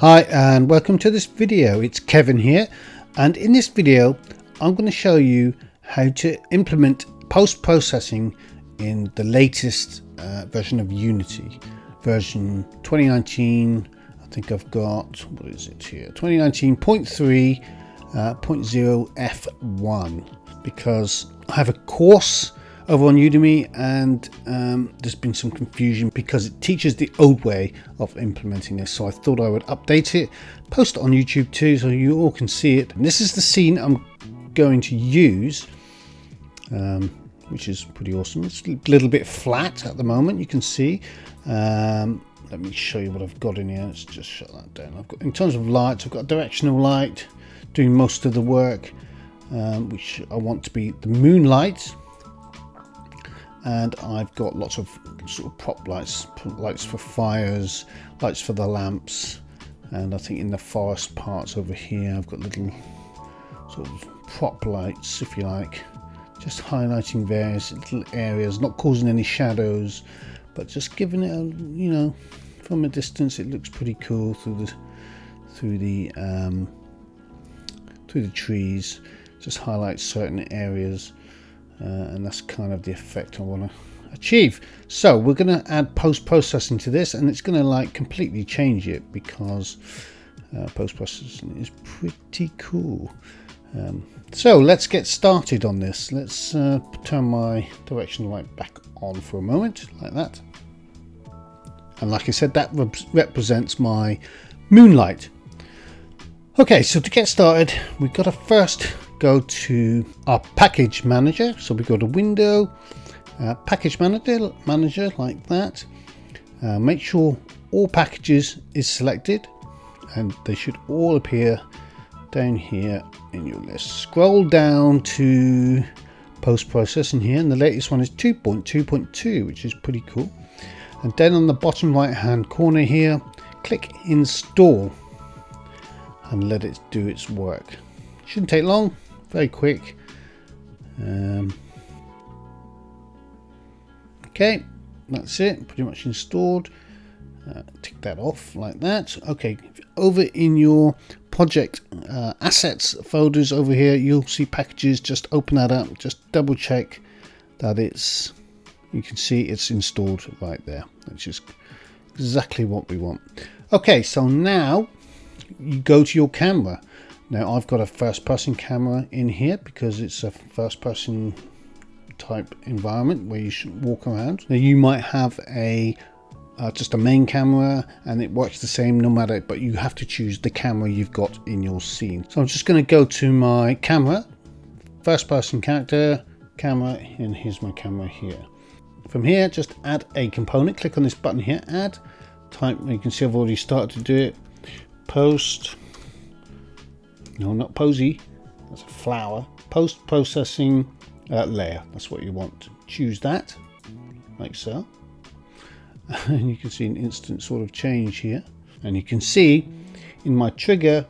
Hi and welcome to this video. It's Kevin here, and in this video I'm going to show you how to implement post-processing in the latest version of Unity, version 2019. I think I've got, what is it here, 2019.3.0 F1, because I have a course over on Udemy and there's been some confusion because it teaches the old way of implementing this, so I thought I would update it, post it on YouTube too so you all can see it. And this is the scene I'm going to use, which is pretty awesome. It's a little bit flat at the moment, you can see. Let me show you what I've got in here. Let's just shut that down. I've got, in terms of lights, I've got directional light doing most of the work, which I want to be the moonlight. And I've got lots of sort of prop lights for fires, lights for the lamps, and I think in the forest parts over here I've got little sort of prop lights, if you like, just highlighting various little areas, not causing any shadows, but just giving it a, you know, from a distance it looks pretty cool through the trees, just highlights certain areas. And that's kind of the effect I want to achieve. So we're going to add post-processing to this, and it's going to like completely change it because post-processing is pretty cool. So let's get started on this. Let's turn my directional light back on for a moment, like that. And like I said, that represents my moonlight. Okay, so to get started, we've got to first go to our package manager. So we go to Window, Package Manager, like that. Make sure all packages is selected, and they should all appear down here in your list. Scroll down to post-processing here, and the latest one is 2.2.2, which is pretty cool. And then on the bottom right hand corner here, click Install and let it do its work. Shouldn't take long, very quick. Okay, that's it, pretty much installed. Tick that off like that. Okay, over in your project assets folders over here, you'll see packages. Just open that up, just double check that it's, you can see it's installed right there, which is exactly what we want. Okay, so now you go to your camera. Now I've got a first person camera in here because it's a first person type environment where you should walk around. Now you might have a just a main camera and it works the same no matter, but you have to choose the camera you've got in your scene. So I'm just going to go to my camera, first person character, camera, and here's my camera here. From here, just add a component. Click on this button here, add, type, you can see I've already started to do it. Post, no, not posy, that's a flower. Post processing layer, that's what you want. Choose that, like so. And you can see an instant sort of change here. And you can see in my trigger,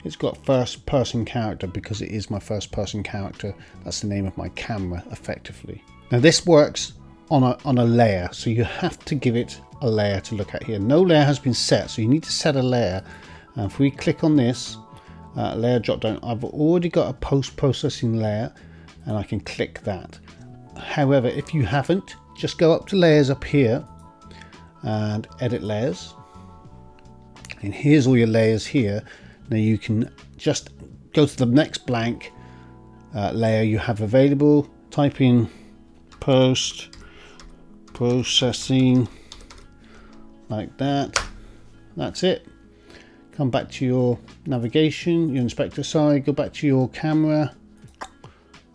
it's got first person character because it is my first person character. That's the name of my camera, effectively. Now this works on a layer, so you have to give it a layer to look at here. No layer has been set, so you need to set a layer. And if we click on this layer drop down, I've already got a post-processing layer and I can click that. However, if you haven't, just go up to layers up here and edit layers, and here's all your layers here. Now you can just go to the next blank layer you have available, type in post processing like that. That's it. Come back to your navigation, your inspector, sorry, go back to your camera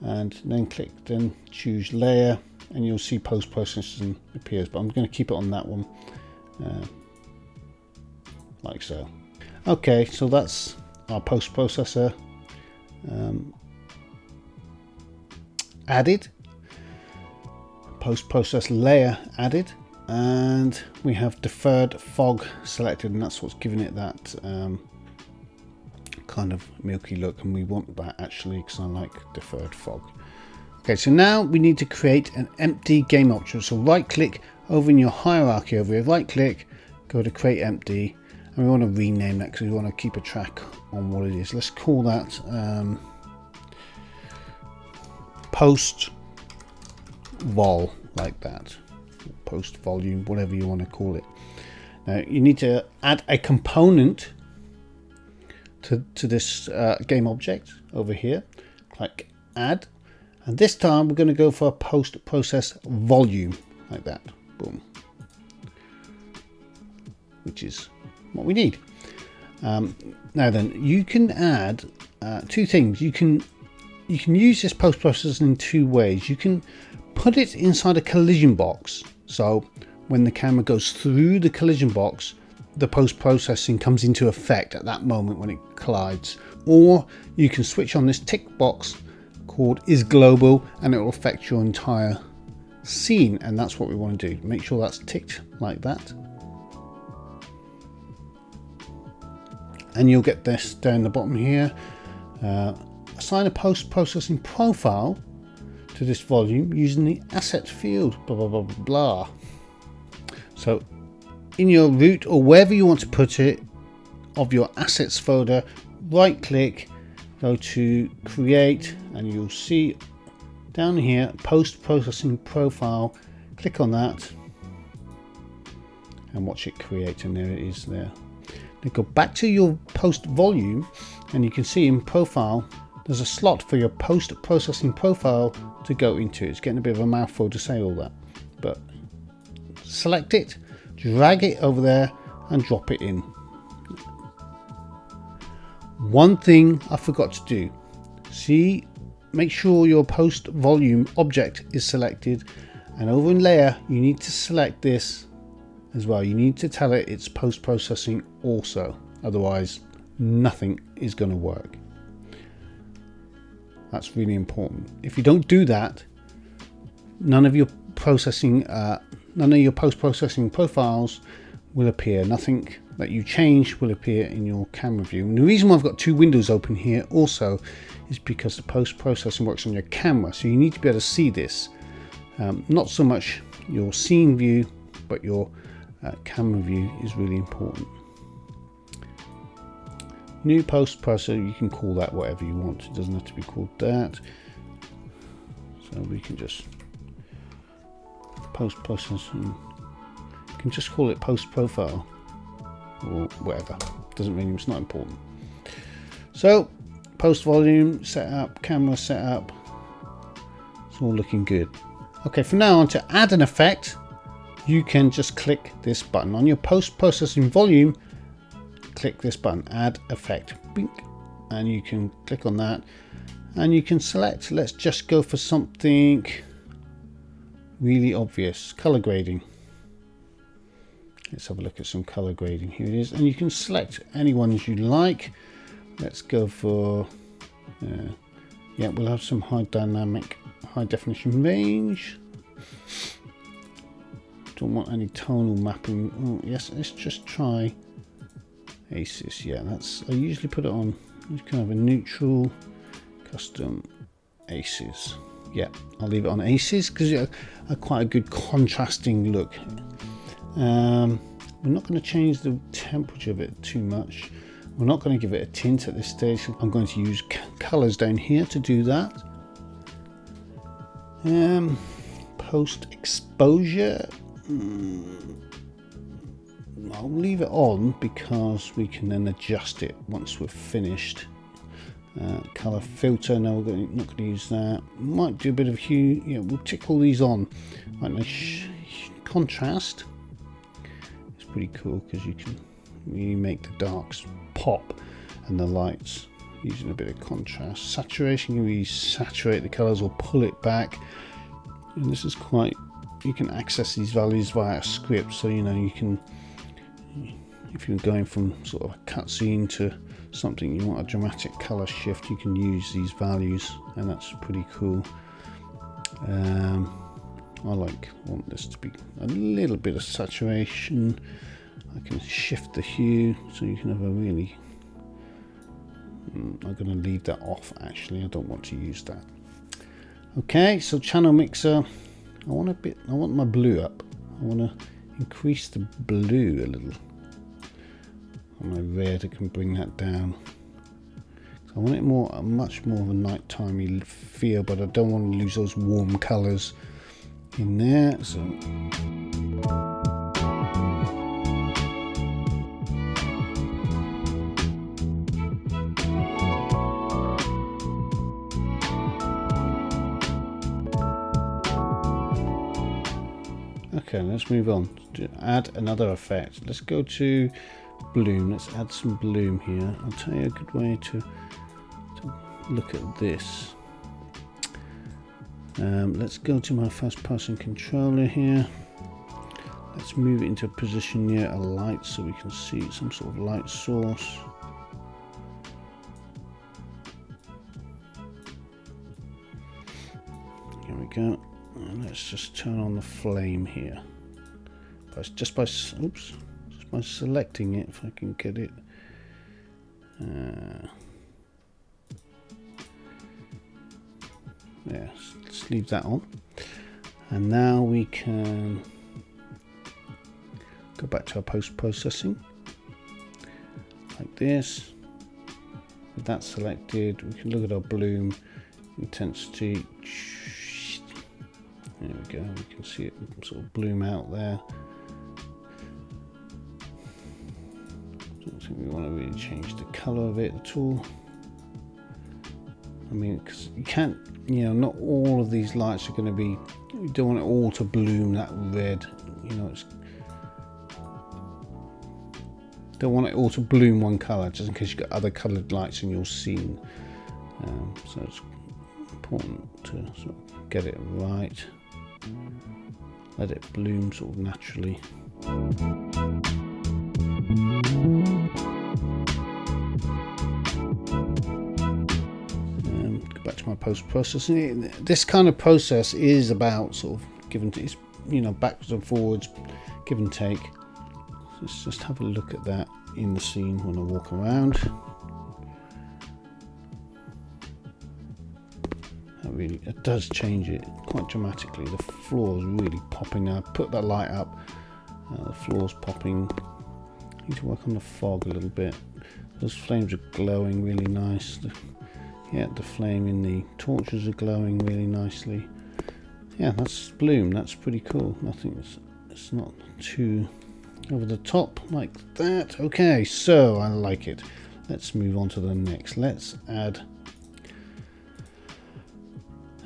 and then click, then choose layer, and you'll see post processing appears, but I'm going to keep it on that one, like so. Okay, so that's our post processor added, post process layer added, and we have deferred fog selected, and that's what's giving it that kind of milky look, and we want that actually because I like deferred fog. Okay, so now we need to create an empty game object. So right click over in your hierarchy over here, right click, go to create empty, And we want to rename that because we want to keep a track on what it is. Let's call that post vol, like that. Post volume, whatever you want to call it. Now you need to add a component to this game object over here. Click add, and this time we're going to go for a post process volume, like that. Boom. Which is what we need. Now then, you can add two things. You can use this post processing in two ways. You can put it inside a collision box, so when the camera goes through the collision box, the post processing comes into effect at that moment when it collides. Or you can switch on this tick box called is global, and it will affect your entire scene, and that's what we want to do. Make sure that's ticked like that, and you'll get this down the bottom here. Assign a post processing profile to this volume using the asset field, blah blah blah blah blah. So in your root or wherever you want to put it of your assets folder, right click, go to create, and you'll see down here post processing profile. Click on that and watch it create, and there it is there. Then go back to your post volume, and you can see in profile there's a slot for your post processing profile to go into. It's getting a bit of a mouthful to say all that, but select it, drag it over there and drop it in. One thing I forgot to do, see, make sure your post volume object is selected, and over in layer you need to select this as well. You need to tell it it's post processing also, otherwise nothing is going to work. That's really important. If you don't do that, none of your processing, none of your post processing profiles will appear. Nothing that you change will appear in your camera view. And the reason why I've got two windows open here also is because the post processing works on your camera, so you need to be able to see this. Not so much your scene view, but your camera view is really important. New post processor, you can call that whatever you want. It doesn't have to be called that. So we can just post processing. You can just call it post profile or whatever. Doesn't mean it's not important. So post volume set up, camera set up. It's all looking good. Okay, from now on, to add an effect, you can just click this button on your post processing volume. Click this button, add effect, bink, and you can click on that and you can select. Let's just go for something really obvious, color grading. Let's have a look at some color grading. Here it is, and you can select any ones you like. Let's go for yeah, we'll have some high dynamic, high definition range. Don't want any tonal mapping. Oh yes, let's just try ACES. Yeah, that's, I usually put it on. It's kind of a neutral custom ACES. Yeah, I'll leave it on ACES because it's quite a good contrasting look. We're not going to change the temperature of it too much. We're not going to give it a tint at this stage. I'm going to use colors down here to do that. Post exposure. I'll leave it on because we can then adjust it once we're finished. Color filter, no, we're not going to use that. Might do a bit of hue. Yeah, we'll tick all these on. Right, nice contrast. It's pretty cool because you can really make the darks pop and the lights using a bit of contrast. Saturation, you can really saturate the colors or pull it back. And this is quite, you can access these values via a script, so you know you can, if you're going from sort of a cutscene to something you want a dramatic color shift, you can use these values, and that's pretty cool. I want this to be a little bit of saturation. I can shift the hue so you can have a really, I'm going to leave that off actually, I don't want to use that. Okay, so channel mixer, I want my blue up. I want to increase the blue a little. on my red, I can bring that down. So I want it much more of a nighttime feel, but I don't want to lose those warm colours in there. So okay, let's move on to add another effect. Let's go to bloom. Let's add some bloom here. I'll tell you a good way to look at this. Let's go to my first person controller here. Let's move it into a position near a light so we can see some sort of light source. Here we go. And let's just turn on the flame here. Just by selecting it, if I can get it. Yeah, let's leave that on. And now we can go back to our post-processing, like this. With that selected, we can look at our bloom intensity. There we go, we can see it sort of bloom out there. Don't think we want to really change the color of it at all. I mean, because you can't, you know, not all of these lights are going to be, you don't want it all to bloom that red, you know, don't want it all to bloom one color, just in case you've got other colored lights in your scene. So it's important to sort of get it right. Let it bloom sort of naturally. Go back to my post-processing. This kind of process is about sort of give and take, you know, backwards and forwards, give and take. Let's just have a look at that in the scene when I walk around. It does change it quite dramatically. The floor is really popping now. Put that light up, the floor's popping. Need to work on the fog a little bit. Those flames are glowing really nice. The flame in the torches are glowing really nicely. Yeah, that's bloom. That's pretty cool. Nothing. It's not too over the top like that. Okay, so I like it. Let's move on to the next. Let's add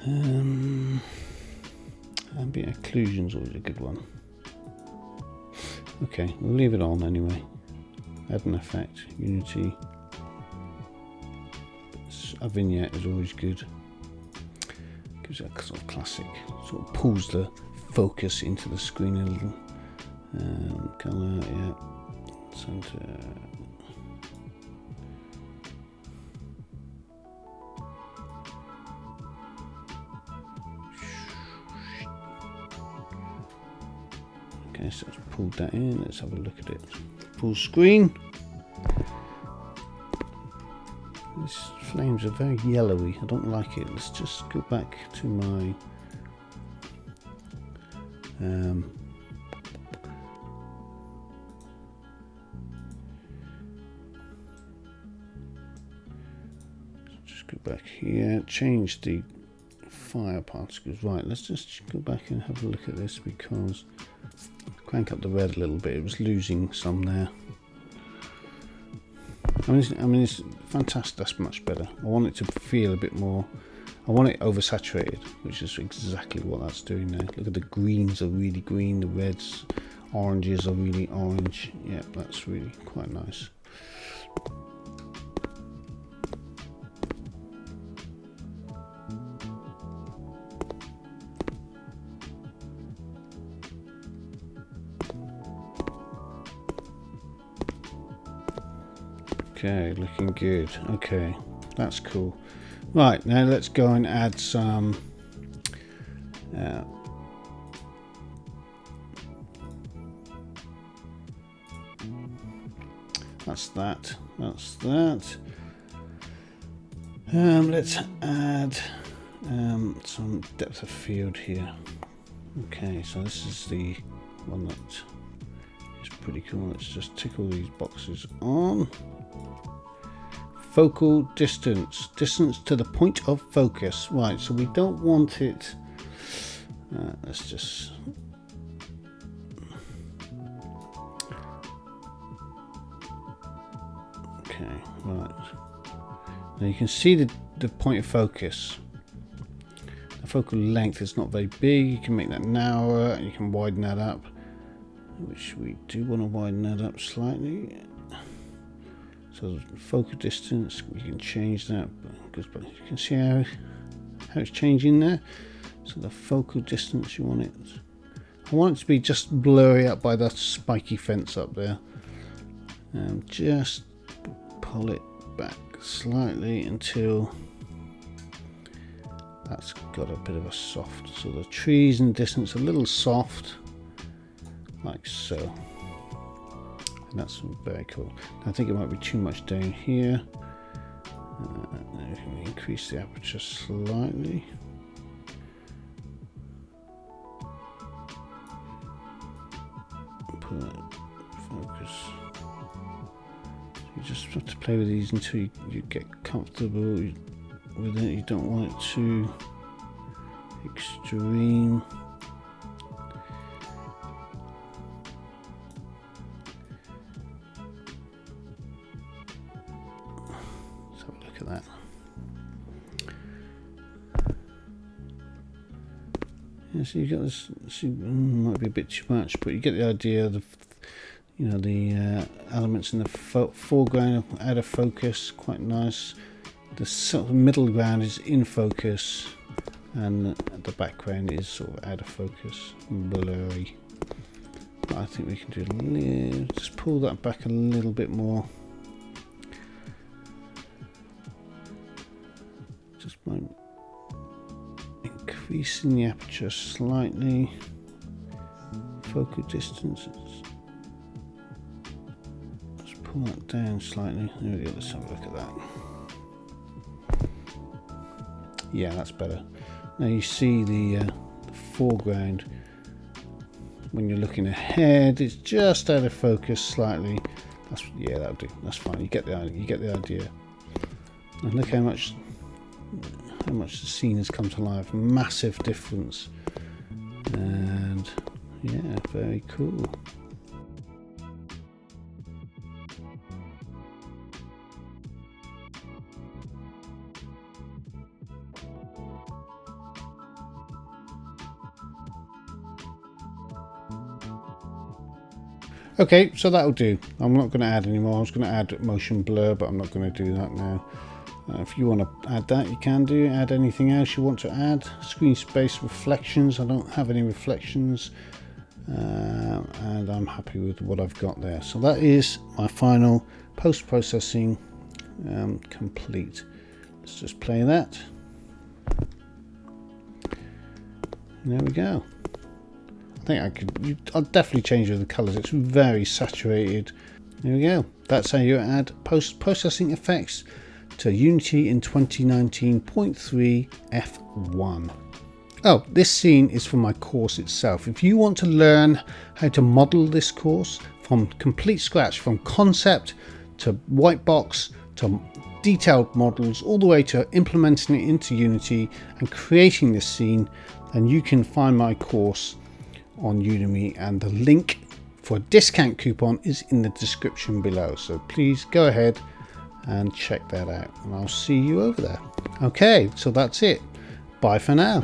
ambient occlusions, always a good one. Okay, we'll leave it on anyway. Add an effect, Unity. A vignette is always good. Gives it a sort of classic, sort of pulls the focus into the screen a little. Color, yeah. Center. Okay, so let's pull that in. Let's have a look at it. Full screen. These flames are very yellowy. I don't like it. Let's just go back to my just go back here. Change the fire particles. Right. Let's just go back and have a look at this because crank up the red a little bit. It was losing some there. I mean, it's fantastic. That's much better. I want it to feel a bit more. I want it oversaturated, which is exactly what that's doing now. Look at the greens are really green. The reds, oranges are really orange. Yeah, that's really quite nice. Okay, looking good. Okay, that's cool. Right, now let's go and add some that's that. Let's add some depth of field here. Okay, so this is the one that is pretty cool. Let's just tick all these boxes on. Focal distance, distance to the point of focus. Right, so we don't want it. Let's just. Okay, right. Now you can see the point of focus. The focal length is not very big. You can make that narrower. You can widen that up, which we do want to widen that up slightly. So focal distance, you can change that, but you can see how it's changing there. So the focal distance, you want it. I want it to be just blurry up by that spiky fence up there, and just pull it back slightly until that's got a bit of a soft. So the trees in the distance a little soft, like so. And that's very cool. I think it might be too much down here. We can increase the aperture slightly. Pull it, focus. You just have to play with these until you get comfortable with it. You don't want it too extreme. Let's have a look at that. Yeah, so you got this. Might be a bit too much, but you get the idea. The elements in the foreground are out of focus, quite nice. The sort of middle ground is in focus, and the background is sort of out of focus, blurry. But I think we can do a little, just pull that back a little bit more. Just by increasing the aperture slightly. Focal distance. Let's pull that down slightly. There we go. Let's have a look at that. Yeah, that's better. Now you see the foreground when you're looking ahead. It's just out of focus slightly. Yeah, that'll do. That's fine. You get the idea. And look how much the scene has come to life. Massive difference. And yeah, very cool. Okay, so that'll do. I'm not going to add any more. I was going to add motion blur, but I'm not going to do that now. If you want to add that, you can do. Add anything else you want to add. Screen space reflections. I don't have any reflections, and I'm happy with what I've got there. So that is my final post-processing complete. Let's just play that. There we go. I think I'll definitely change the colours. It's very saturated. There we go. That's how you add post-processing effects to Unity in 2019.3 F1. Oh, this scene is from my course itself. If you want to learn how to model this course from complete scratch, from concept to white box to detailed models, all the way to implementing it into Unity and creating this scene, then you can find my course on Udemy, and the link for a discount coupon is in the description below. So please go ahead and check that out, and I'll see you over there. Okay, so that's it. Bye for now.